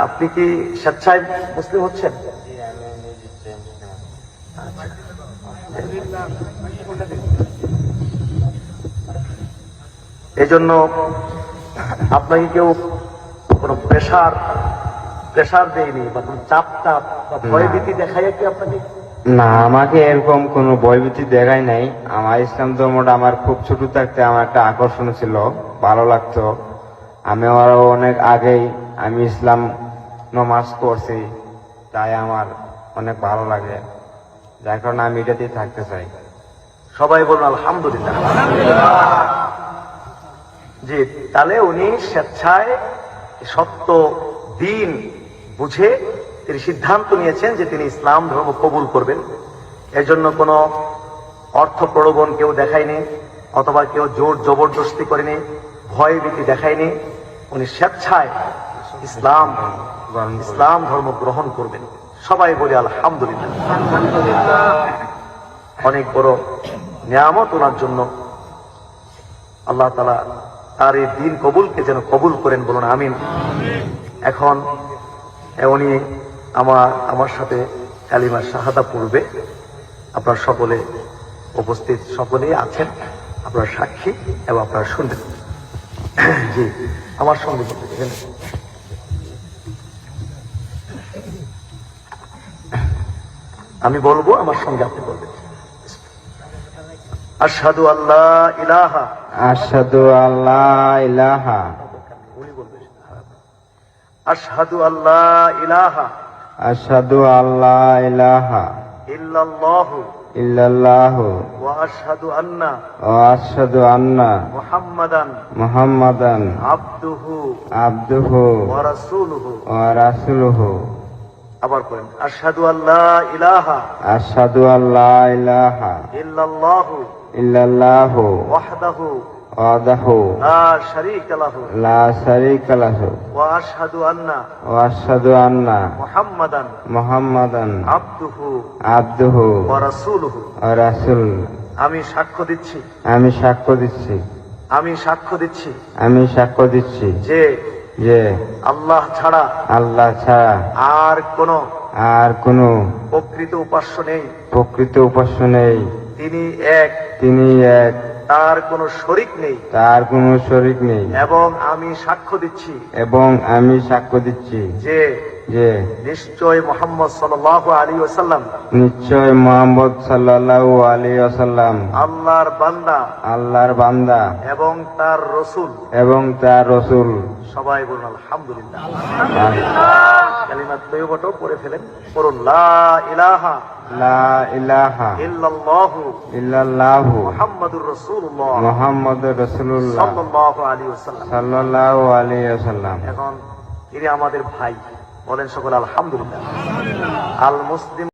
আপনি কি স্বেচ্ছায় মুসলিম হচ্ছেন? এই জন্য আপনাকে কেউ কোনো প্রেশার দেয়নি বা কোনো চাপ বা ভয়ভীতি দেখায় কি আপনাকে? না, আমাকে এরকম কোনো ভয়ভীতি দেখায় নাই। আমার ইসলাম ধর্মটা আমার খুব ছোট থাকতে আমার একটা আকর্ষণ ছিল, ভালো লাগতো। আমি আরো অনেক আগেই আমি ইসলাম নমাজ পড়ছি, তাই আমার অনেক ভালো লাগে, যার কারণে আমি এটাতেই থাকতে চাই। সবাই বলুন আলহামদুলিল্লাহ। জি, তাহলে উনি স্বেচ্ছায় সত্য দিন বুঝে তিনি সিদ্ধান্ত নিয়েছেন যে তিনি ইসলাম ধর্ম কবুল করবেন। এর জন্য কোনো অর্থ প্রলোভন কেউ দেখায়নি, অথবা কেউ জোর জবরদস্তি করেনি, ভয় ভীতি দেখায়নি। উনি স্বেচ্ছায় ইসলাম ধর্ম গ্রহণ করবেন। সবাই বলি আলহামদুলিল্লাহ। অনেক বড় নিয়ামত ওনার জন্য। আল্লাহ তাআলা তার এই দিন কবুলকে যেন কবুল করেন, বলুন আমিন। এখন উনি আমার সাথে কালিমা শাহাদা পড়বে। আপনারা সকলে উপস্থিত, সকলেই আছেন, আপনারা সাক্ষী এবং আপনারা শুনবেন। জি, আমার সঙ্গে বলতে আমি বলবো, আমার সঙ্গে আপনি বলবেন। আশহাদু আল্লা ইলাহা, আশহাদু আল্লা ইলাহা, আশহাদু আল্লা ইলাহা, আশহাদু আল্লা ইলাহা ইল্লাল্লাহু ইল্লাল্লাহু ওয়া আশহাদু আন্না ওয়া আশহাদু আন্না মুহাম্মাদান আবদুহু ওয়া রাসূলুহু। ওয়া রাসূলুহু। আবার পড়েন, আশহাদু আল্লা ইলাহা, আশহাদু আল্লা ইলাহা ইল্লাল্লাহু ইল্লাল্লাহু ওয়াহদাহু ওয়াহদাহু লা শারীকা লাহু লা শারীকা লাহু ওয়া আশহাদু আন্না ওয়া আশহাদু আন্না মুহাম্মাদান আবদুহু ওয়া রাসূলুহু। ওয়া রাসূল। আমি সাক্ষ্য দিচ্ছি, আমি সাক্ষ্য দিচ্ছি, আমি সাক্ষ্য দিচ্ছি আমি সাক্ষ্য দিচ্ছি যে যে আল্লাহ ছাড়া আল্লাহ ছাড়া আর কোনো প্রকৃত উপাস্য নেই। তিনি এক, তিনি এক, তার কোনো শরীক নেই। তার কোনো শরীক নেই। এবং আমি সাক্ষ্য দিচ্ছি যে যে নিশ্চয় মুহাম্মদ সাল্লাল্লাহু আলাইহি ওয়াসাল্লাম, নিশ্চয় মুহাম্মদ সাল্লাল্লাহু আলাইহি ওয়াসাল্লাম আল্লাহর বান্দা এবং তার রসূল। সবাই বলুন আলহামদুলিল্লাহ। কালিমাত তয়্যিবাটাও পড়ে ফেলেন, পড়ুন লা ইলাহা ইল্লাল্লাহু মুহাম্মাদুর রাসূলুল্লাহ সাল্লাল্লাহু আলাইহি ওয়াসাল্লাম। এখন তিনি আমাদের ভাই, বলেন সকল আলহামদুলিল্লাহ। আল মুসলিম